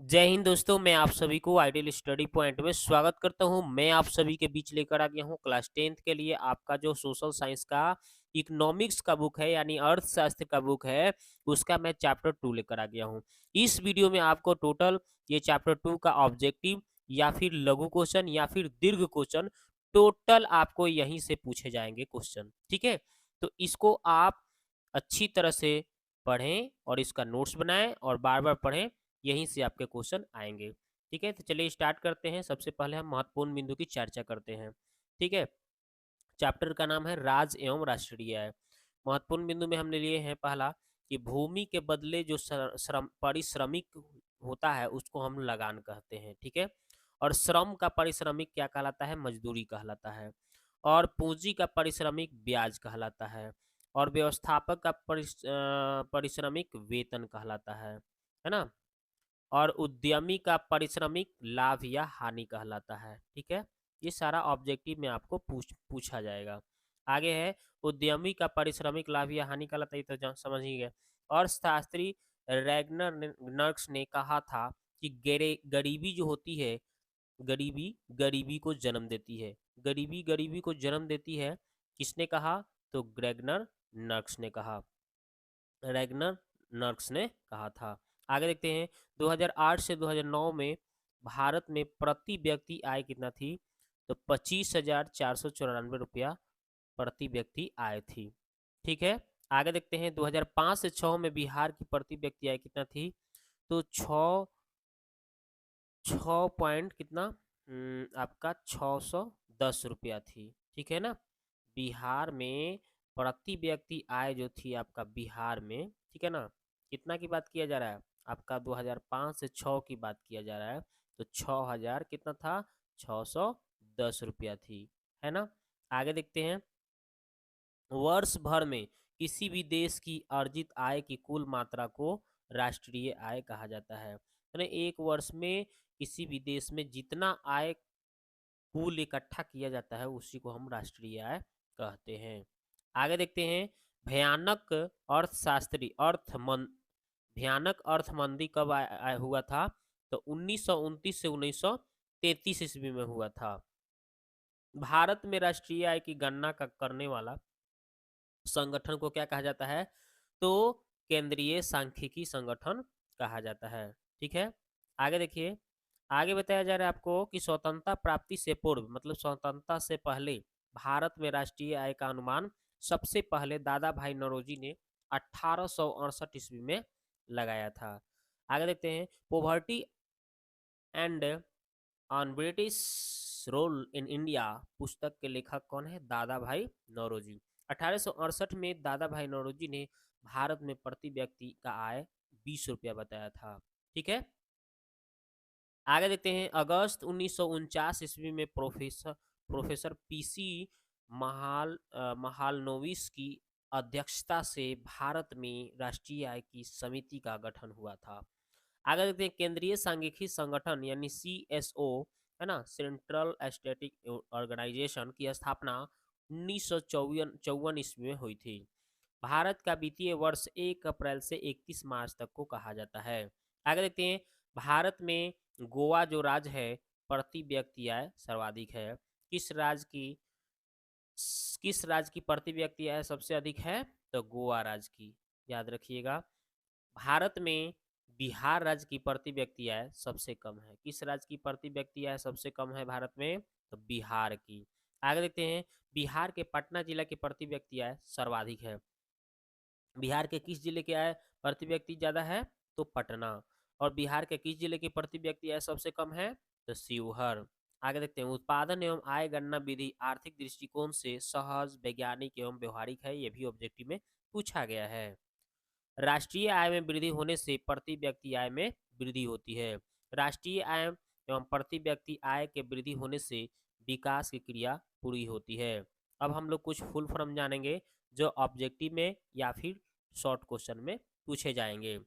जय हिंद दोस्तों, मैं आप सभी को आइडियल स्टडी पॉइंट में स्वागत करता हूं। मैं आप सभी के बीच लेकर आ गया हूं क्लास 10th के लिए आपका जो सोशल साइंस का इकोनॉमिक्स का बुक है यानी अर्थशास्त्र का बुक है, उसका मैं चैप्टर 2 लेकर आ गया हूं। इस वीडियो में आपको टोटल ये चैप्टर 2 का ऑब्जेक्टिव या फिर लघु क्वेश्चन या फिर दीर्घ क्वेश्चन टोटल आपको यहीं से पूछे जाएंगे क्वेश्चन। ठीक है, तो इसको आप अच्छी तरह से पढ़ें और इसका नोट्स बनाएं और बार बार पढ़ें, यहीं से आपके क्वेश्चन आएंगे। ठीक है, तो चलिए स्टार्ट करते हैं। सबसे पहले हम महत्वपूर्ण बिंदु की चर्चा करते हैं। ठीक है, चैप्टर का नाम है राज एवं राष्ट्रीय आय। महत्वपूर्ण बिंदु में हमने लिए हैं पहला कि भूमि के बदले जो पारिश्रमिक होता है उसको हम लगान कहते हैं। ठीक है, और श्रम का पारिश्रमिक क्या कहलाता है? मजदूरी कहलाता है। और पूंजी का पारिश्रमिक ब्याज कहलाता है। और व्यवस्थापक का पारिश्रमिक वेतन कहलाता है ना। और उद्यमी का पारिश्रमिक लाभ या हानि कहलाता है। ठीक है, ये सारा ऑब्जेक्टिव में आपको पूछा जाएगा। आगे है उद्यमी का पारिश्रमिक लाभ या हानि कहलाता है, ये तो समझ ही गए। और शास्त्री रैगनर नर्क्स ने कहा था कि गरीबी जो होती है, गरीबी गरीबी को जन्म देती है। गरीबी गरीबी को जन्म देती है, किसने कहा? तो ग्रेगनर नर्क्स ने कहा। रैगनर नर्क्स ने कहा था। आगे देखते हैं 2008 से 2009 में भारत में प्रति व्यक्ति आय कितना थी? तो 25,494 रुपया प्रति व्यक्ति आय थी। ठीक है, आगे देखते हैं 2005 से 6 में बिहार की प्रति व्यक्ति आय कितना थी? तो 6 पॉइंट कितना, आपका 610 रुपया थी। ठीक है ना, बिहार में प्रति व्यक्ति आय जो थी आपका बिहार में, ठीक है ना, कितना की बात किया जा रहा है? आपका 2005 से 6 की बात किया जा रहा है। तो 6,000 कितना था? 610 रुपया थी, है ना। आगे देखते हैं वर्ष भर में किसी भी देश की अर्जित आय की कुल मात्रा को राष्ट्रीय आय कहा जाता है। यानी एक वर्ष में किसी भी देश में जितना आय कुल इकट्ठा किया जाता है उसी को हम राष्ट्रीय आय कहते हैं। आगे देखते हैं भयानक अर्थशास्त्री भयानक अर्थमंदी कब हुआ था? तो 1929 से 1933 ईस्वी में हुआ था। भारत में राष्ट्रीय आय की गणना करने वाला संगठन को क्या कहा जाता है? तो केंद्रीय सांख्यिकी संगठन कहा जाता है। ठीक है, आगे देखिए, आगे बताया जा रहा है आपको कि स्वतंत्रता प्राप्ति से पूर्व मतलब स्वतंत्रता से पहले भारत में राष्ट्रीय आय का अनुमान सबसे पहले दादा भाई नौरोजी ने 1868 ईस्वी में लगाया था। आगे देखते हैं poverty and on British rule in India पुस्तक के लेखक कौन है? दादा भाई नौरोजी। 1868 में दादा भाई नौरोजी ने भारत में प्रति व्यक्ति का आय 20 रुपया बताया था। ठीक है, आगे देखते हैं अगस्त 1949 ईस्वी में प्रोफेसर प्रोफेसर पीसी महालनोबिस की अध्यक्षता से भारत में राष्ट्रीय आय की समिति का गठन हुआ था। आगे देखते हैं केंद्रीय सांख्यिकी संगठन यानी सीएसओ, है ना, सेंट्रल स्टैटिक ऑर्गेनाइजेशन की स्थापना 1954 ईस्वी में हुई थी। भारत का वित्तीय वर्ष 1 अप्रैल से 31 मार्च तक को कहा जाता है। आगे देखते हैं भारत में गोवा जो राज्य है प्रति व्यक्ति आय सर्वाधिक है। किस राज्य की प्रति व्यक्ति आय सबसे अधिक है? तो गोवा राज्य की। याद रखिएगा, भारत में बिहार राज्य की प्रति व्यक्ति आय सबसे कम है। किस राज्य की प्रति व्यक्ति आय सबसे कम है भारत में? तो बिहार की। आगे देखते हैं बिहार के पटना जिला की प्रति व्यक्ति आय सर्वाधिक है। बिहार के किस जिले की आय प्रति व्यक्ति ज्यादा है? तो पटना। और बिहार के किस जिले की प्रति व्यक्ति आय सबसे कम है? तो शिवहर। आगे देखते हैं उत्पादन एवं आय गणना विधि आर्थिक दृष्टिकोण से सहज, वैज्ञानिक एवं व्यवहारिक है। ये भी ऑब्जेक्टिव में पूछा गया है। राष्ट्रीय आय में वृद्धि होने से प्रति व्यक्ति आय में वृद्धि होती है। राष्ट्रीय आय एवं प्रति व्यक्ति आय के वृद्धि होने से विकास की क्रिया पूरी होती है। अब हम लोग कुछ फुल फॉर्म जानेंगे जो ऑब्जेक्टिव में या फिर शॉर्ट क्वेश्चन में पूछे जाएंगे।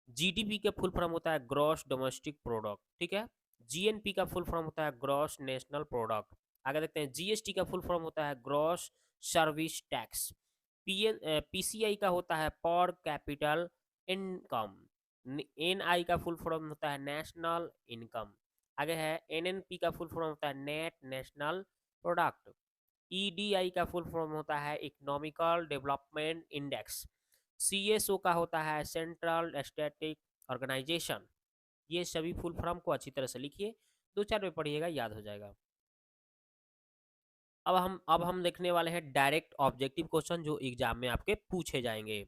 जीडीपी का फुल फॉर्म होता है ग्रॉस डोमेस्टिक प्रोडक्ट। ठीक है, जीएनपी का फुल फॉर्म होता है ग्रॉस नेशनल प्रोडक्ट। आगे देखते हैं जीएसटी का फुल फॉर्म होता है ग्रॉस सर्विस टैक्स। पीसीआई का होता है पर कैपिटल इनकम। NI का फुल फॉर्म होता है नेशनल इनकम। आगे है NNP का फुल फॉर्म होता है नेट नेशनल प्रोडक्ट। EDI का फुल फॉर्म होता है इकोनॉमिकल डेवलपमेंट इंडेक्स। CSO का होता है सेंट्रल स्टैटिक ऑर्गेनाइजेशन। ये सभी फुल फॉर्म को अच्छी तरह से लिखिए, 2-4 में पढ़िएगा, याद हो जाएगा। अब हम देखने वाले हैं डायरेक्ट ऑब्जेक्टिव क्वेश्चन जो एग्जाम में आपके पूछे जाएंगे।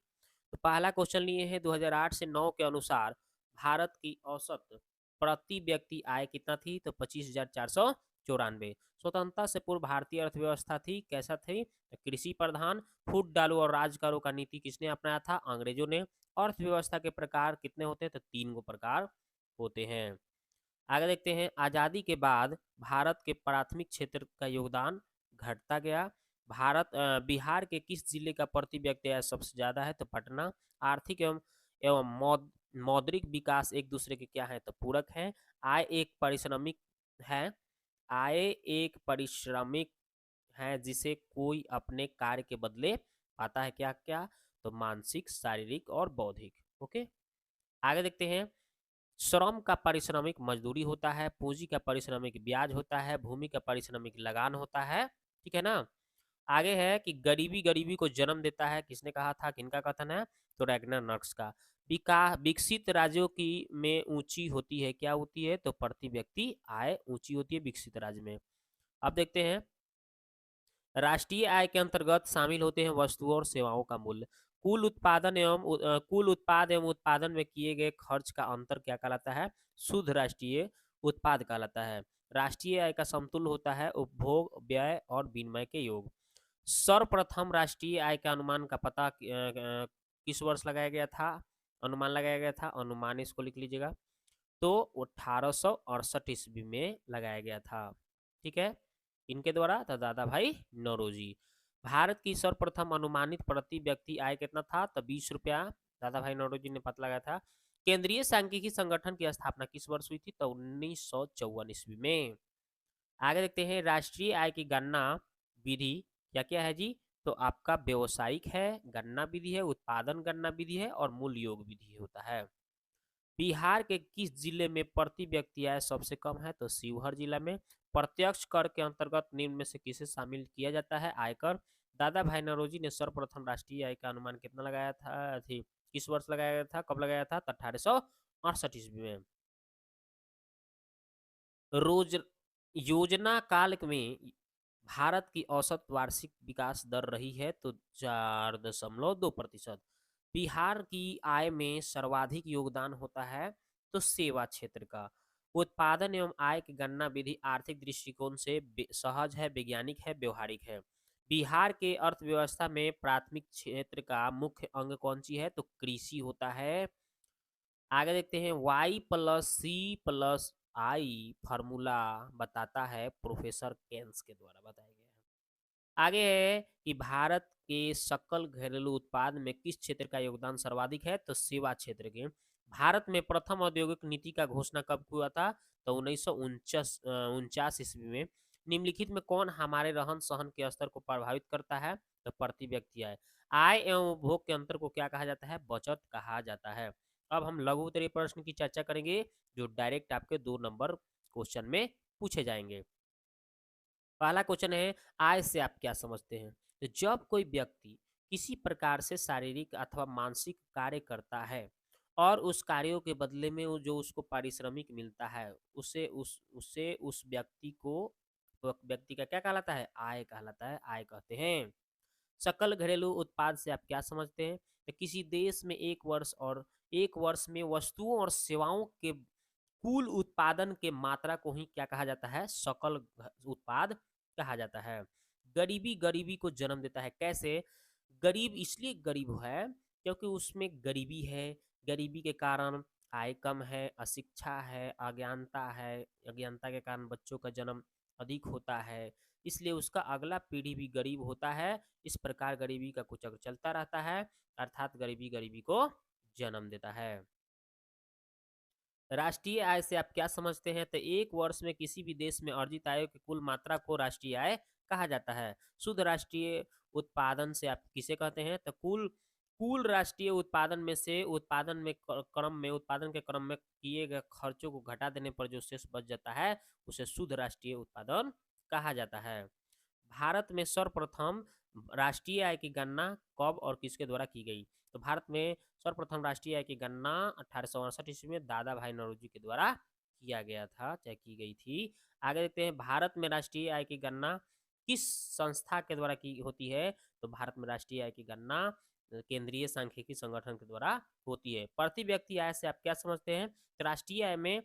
तो पहला क्वेश्चन लिए हैं 2008 से 9 के अनुसार भारत की औसत प्रति व्यक्ति आय कितना थी? तो 25,494। स्वतंत्रता से पूर्व भारतीय अर्थव्यवस्था थी, कैसा थी? तो कृषि प्रधान। फूट डालो और राज करो का नीति किसने अपनाया था? अंग्रेजों ने। अर्थव्यवस्था के प्रकार कितने होते हैं? तो 3 गो प्रकार होते हैं। आगे देखते हैं, आज़ादी के बाद भारत के प्राथमिक क्षेत्र का योगदान घटता गया। बिहार के किस जिले का प्रति व्यक्ति आय सबसे ज्यादा है? तो पटना। आर्थिक एवं मौद्रिक विकास एक दूसरे के क्या है? तो पूरक है। आय एक पारिश्रमिक है। आय एक पारिश्रमिक है जिसे कोई अपने कार्य के बदले पाता है, क्या क्या? तो मानसिक, शारीरिक और बौद्धिक। ओके, आगे देखते हैं, श्रम का पारिश्रमिक मजदूरी होता है, पूंजी का पारिश्रमिक ब्याज होता है, भूमि का पारिश्रमिक लगान होता है। ठीक है ना। आगे है कि गरीबी गरीबी को जन्म देता है, किसने कहा था, किनका कथन है? तो रैगनर नर्क्स का। विकसित राज्यों की में ऊंची होती है, क्या होती है? तो प्रति व्यक्ति आय ऊंची होती है विकसित राज्य में। अब देखते हैं, राष्ट्रीय आय के अंतर्गत शामिल होते हैं वस्तुओं और सेवाओं का मूल्य। कुल उत्पाद एवं उत्पादन में किए गए खर्च का अंतर क्या कहलाता है? शुद्ध राष्ट्रीय उत्पाद कहलाता है। राष्ट्रीय आय का समतुल्य होता है उपभोग, व्यय और विनिमय के योग। सर्वप्रथम राष्ट्रीय आय का अनुमान का पता किस वर्ष लगाया गया था? अनुमान लगाया गया था, अनुमान इसको लिख लीजिएगा, तो 1868 ईस्वी में लगाया गया था। ठीक है, इनके द्वारा? तो दादा भाई नौरोजी। भारत की सर्वप्रथम अनुमानित प्रति व्यक्ति आय कितना था? तो 20 रुपया दादा भाई नौरोजी ने पता लगाया था। केंद्रीय सांख्यिकी संगठन की स्थापना किस वर्ष हुई थी? तो 1954 ईस्वी में। आगे देखते हैं, राष्ट्रीय आय की गणना विधि क्या क्या है जी? तो आपका व्यवसायिक है, गणना विधि है, उत्पादन गणना विधि है और मूल्य योग विधि होता है। बिहार के किस जिले में प्रति व्यक्ति आय सबसे कम है? तो शिवहर जिला में। प्रत्यक्ष कर के अंतर्गत निम्न में से किसे शामिल किया जाता है? आयकर। दादा भाई नौरोजी ने सर्वप्रथम राष्ट्रीय आय का अनुमान कितना लगाया था थी किस वर्ष लगाया गया था, कब लगाया था? तो 1868 ईस्वी में। रोज योजना काल में भारत की औसत वार्षिक विकास दर रही है तो 4.2%। बिहार की आय में सर्वाधिक योगदान होता है तो सेवा क्षेत्र का। उत्पादन एवं आय की गणना विधि आर्थिक दृष्टिकोण से सहज है, वैज्ञानिक है, व्यवहारिक है। बिहार के अर्थव्यवस्था में प्राथमिक क्षेत्र का मुख्य अंग कौन सी है? तो कृषि होता है। आगे देखते हैं, Y+C+I फार्मूला बताता है, प्रोफेसर केन्स के द्वारा बताया गया है। आगे है कि भारत के सकल घरेलू उत्पाद में किस क्षेत्र का योगदान सर्वाधिक है? तो सेवा क्षेत्र के। भारत में प्रथम औद्योगिक नीति का घोषणा कब हुआ था? तो 1949 ईस्वी में। निम्नलिखित में कौन हमारे रहन सहन के स्तर को प्रभावित करता है? तो प्रति व्यक्ति आय। आय एवं उपभोग के अंतर को क्या कहा जाता है? बचत कहा जाता है। अब हम लघु उत्तरीय प्रश्न की चर्चा करेंगे जो डायरेक्ट आपके 2 नंबर क्वेश्चन में पूछे जाएंगे। पहला क्वेश्चन है, आय से आप क्या समझते हैं? तो जब कोई व्यक्ति किसी प्रकार से शारीरिक अथवा मानसिक कार्य करता है और उस कार्यों के बदले में जो उसको पारिश्रमिक मिलता है, उस व्यक्ति का क्या कहलाता है? आय कहलाता है, आय कहते हैं। सकल घरेलू उत्पाद से आप क्या समझते हैं? तो किसी देश में एक वर्ष में वस्तुओं और सेवाओं के कुल उत्पादन के मात्रा को ही क्या कहा जाता है? सकल उत्पाद कहा जाता है। गरीबी गरीबी को जन्म देता है, कैसे? गरीब इसलिए गरीब है क्योंकि उसमें गरीबी है, गरीबी के कारण आय कम है, अशिक्षा है, अज्ञानता है, अज्ञानता के कारण बच्चों का जन्म अधिक होता है, इसलिए उसका अगला पीढ़ी भी गरीब होता है। इस प्रकार गरीबी का कुचक्र चलता रहता है, अर्थात गरीबी गरीबी को जन्म देता है। राष्ट्रीय आय से आप क्या समझते हैं? तो एक वर्ष में किसी भी देश में अर्जित आय की कुल मात्रा को राष्ट्रीय आय कहा जाता है। शुद्ध राष्ट्रीय उत्पादन से आप किसे कहते हैं? तो कुल कुल राष्ट्रीय उत्पादन के क्रम में किए गए खर्चों को घटा देने पर जो शेष बच जाता है उसे शुद्ध राष्ट्रीय उत्पादन कहा जाता है। भारत में सर्वप्रथम राष्ट्रीय आय की गणना कब और किसके द्वारा की गई? तो भारत में सर्वप्रथम राष्ट्रीय आय की गणना 1868 ईस्वी में दादा भाई नौरोजी के द्वारा किया गया था, चाहे की गई थी। आगे देखते हैं, भारत में राष्ट्रीय आय की गणना किस संस्था के द्वारा की होती है? तो भारत में राष्ट्रीय आय की गणना केंद्रीय सांख्यिकी संगठन के द्वारा होती है। प्रति व्यक्ति आय से आप क्या समझते हैं? तो राष्ट्रीय आय में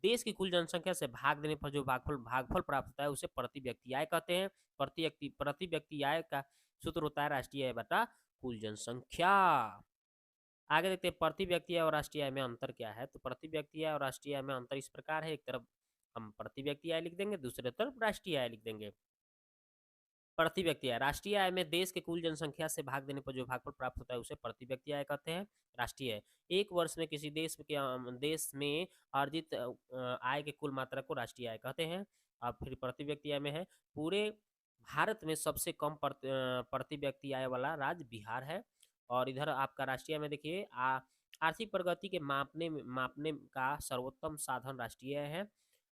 देश की कुल जनसंख्या से भाग देने पर जो भागफल प्राप्त होता है उसे प्रति व्यक्ति आय कहते हैं। प्रति व्यक्ति आय का सूत्र होता है राष्ट्रीय आय बटा कुल जनसंख्या। आगे देखते हैं, प्रति व्यक्ति आय और राष्ट्रीय आय में अंतर क्या है? तो प्रति व्यक्ति आय और राष्ट्रीय आय में अंतर इस प्रकार है, एक तरफ हम प्रति व्यक्ति आय लिख देंगे, दूसरे तरफ राष्ट्रीय आय लिख देंगे। प्रति व्यक्ति आय, राष्ट्रीय आय में देश के कुल जनसंख्या से भाग देने पर जो भागफल प्राप्त होता है उसे प्रति व्यक्ति आय कहते हैं। राष्ट्रीय आय, एक वर्ष में किसी देश में अर्जित आय के कुल मात्रा को राष्ट्रीय आय कहते हैं। अब फिर प्रति व्यक्ति आय में है, पूरे भारत में सबसे कम प्रति व्यक्ति आय वाला राज्य बिहार है। और इधर आपका राष्ट्रीय आय में देखिए, आर्थिक प्रगति के मापने का सर्वोत्तम साधन राष्ट्रीय आय है।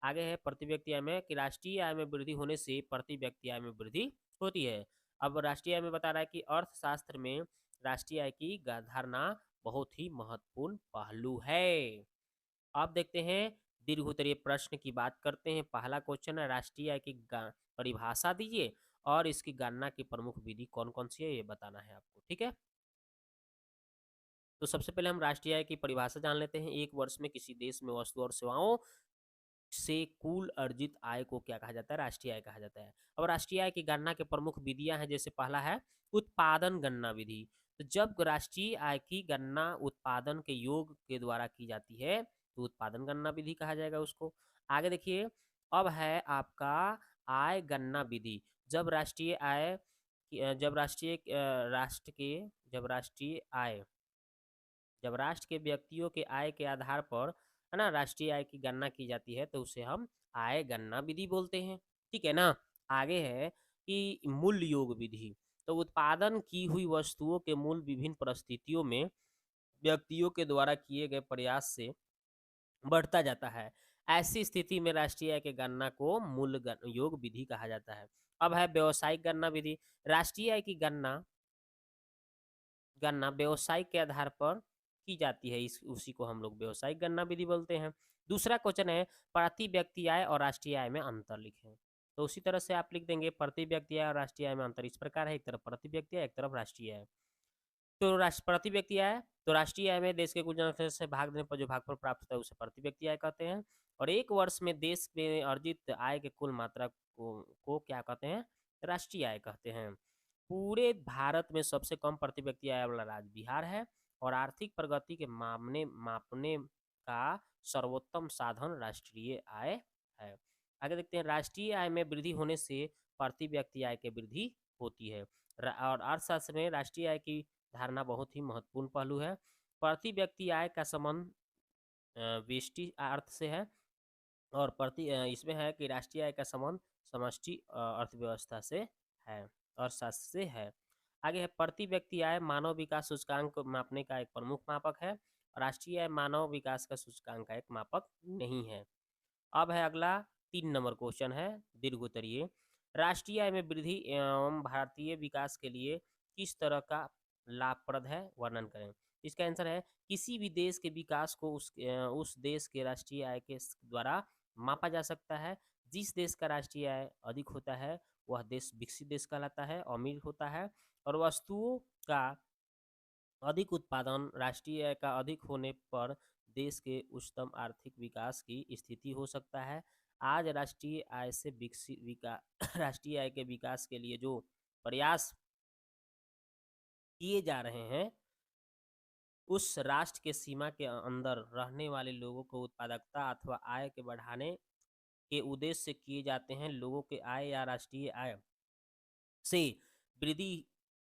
आगे है प्रति व्यक्ति आय में कि राष्ट्रीय आय में वृद्धि होने से प्रति व्यक्ति आय में वृद्धि होती है। अब राष्ट्रीय आय में बता रहा है कि अर्थशास्त्र में राष्ट्रीय आय की धारणा बहुत ही महत्वपूर्ण पहलू है। अब देखते हैं दीर्घ उत्तरीय प्रश्न की बात करते हैं। पहला क्वेश्चन है, राष्ट्रीय आय की परिभाषा दीजिए और इसकी गणना की प्रमुख विधि कौन कौन सी है ये बताना है आपको, ठीक है। तो सबसे पहले हम राष्ट्रीय आय की परिभाषा जान लेते हैं। एक वर्ष में किसी देश में वस्तु और सेवाओं से कुल अर्जित आय को क्या कहा जाता है? राष्ट्रीय आय कहा जाता है। अब राष्ट्रीय आय की गणना के प्रमुख विधियां हैं, जैसे पहला है उत्पादन गणना विधि। तो जब राष्ट्रीय आय की गणना उत्पादन के योग के द्वारा की जाती है तो उत्पादन गणना विधि कहा जाएगा उसको। आगे देखिए, अब है आपका आय गणना विधि। जब राष्ट्रीय आय जब राष्ट्रीय राष्ट्र के जब राष्ट्रीय आय जब राष्ट्र के व्यक्तियों के आय के आधार पर है ना राष्ट्रीय आय की गणना की जाती है तो उसे हम आय गणना विधि बोलते हैं, ठीक है ना। आगे है कि मूल्य योग विधि। तो उत्पादन की हुई वस्तुओं के मूल्य विभिन्न परिस्थितियों में व्यक्तियों के द्वारा किए गए प्रयास से बढ़ता जाता है। ऐसी स्थिति में राष्ट्रीय आय की गणना को मूल्य योग विधि कहा जाता है। अब है व्यवसायिक गणना विधि। राष्ट्रीय आय की गणना गणना व्यवसाय के आधार पर की जाती है, इस उसी को हम लोग व्यवसायिक गणना विधि बोलते हैं। दूसरा क्वेश्चन है, प्रति व्यक्ति आय और राष्ट्रीय आय में अंतर लिखें। तो उसी तरह से आप लिख देंगे, प्रति व्यक्ति आय और राष्ट्रीय आय में अंतर इस प्रकार है, एक तरफ प्रति व्यक्ति आय, एक तरफ राष्ट्रीय आय। तो प्रति व्यक्ति आय, तो राष्ट्रीय आय में देश के कुल जनसंख्या से भाग देने पर जो भागफल प्राप्त होता है उसे प्रति व्यक्ति आय कहते हैं। और एक वर्ष में देश में अर्जित आय के कुल मात्रा को क्या कहते हैं? राष्ट्रीय आय कहते हैं। पूरे भारत में सबसे कम प्रति व्यक्ति आय वाला राज्य बिहार है और आर्थिक प्रगति के मापने का सर्वोत्तम साधन राष्ट्रीय आय है। आगे देखते हैं, राष्ट्रीय आय में वृद्धि होने से प्रति व्यक्ति आय की वृद्धि होती है। और अर्थशास्त्र में राष्ट्रीय आय की धारणा बहुत ही महत्वपूर्ण पहलू है। प्रति व्यक्ति आय का संबंध व्यष्टि अर्थ से है और इसमें है कि राष्ट्रीय आय का संबंध समष्टि अर्थव्यवस्था से है, अर्थशास्त्र से है। आगे है प्रति व्यक्ति आय मानव विकास सूचकांक को मापने का एक प्रमुख मापक है। राष्ट्रीय आय मानव विकास का सूचकांक का एक मापक नहीं है। अब है अगला 3 नंबर क्वेश्चन है दीर्घ उत्तरीय। राष्ट्रीय आय में वृद्धि एवं भारतीय विकास के लिए किस तरह का लाभप्रद है, वर्णन करें। इसका आंसर है, किसी भी देश के विकास को उस देश के राष्ट्रीय आय के द्वारा मापा जा सकता है। जिस देश का राष्ट्रीय आय अधिक होता है वह देश विकसित देश कहलाता है, अमीर होता है। और वस्तुओं का अधिक उत्पादन राष्ट्रीय आय का अधिक होने पर देश के उच्चतम आर्थिक विकास की स्थिति हो सकता है। आज राष्ट्रीय आय से राष्ट्रीय आय के विकास के लिए जो प्रयास किए जा रहे हैं उस राष्ट्र के सीमा के अंदर रहने वाले लोगों को उत्पादकता अथवा आय के बढ़ाने के उद्देश्य से किए जाते हैं। लोगों के आय या राष्ट्रीय आय से वृद्धि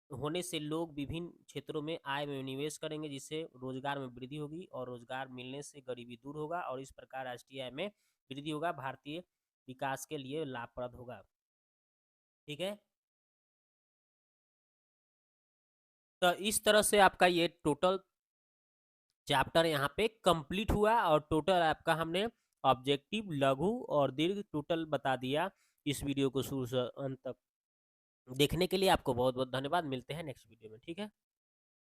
होने से लोग विभिन्न क्षेत्रों में आय में निवेश करेंगे, जिससे रोजगार में वृद्धि होगी और रोजगार मिलने से गरीबी दूर होगा और इस प्रकार राष्ट्रीय आय में वृद्धि होगा, भारतीय विकास के लिए लाभप्रद होगा। ठीक है। तो इस तरह से आपका ये टोटल चैप्टर यहाँ पे कंप्लीट हुआ और टोटल आपका हमने ऑब्जेक्टिव, लघु और दीर्घ टोटल बता दिया। इस वीडियो को शुरू से अंत तक देखने के लिए आपको बहुत बहुत धन्यवाद। मिलते हैं नेक्स्ट वीडियो में, ठीक है।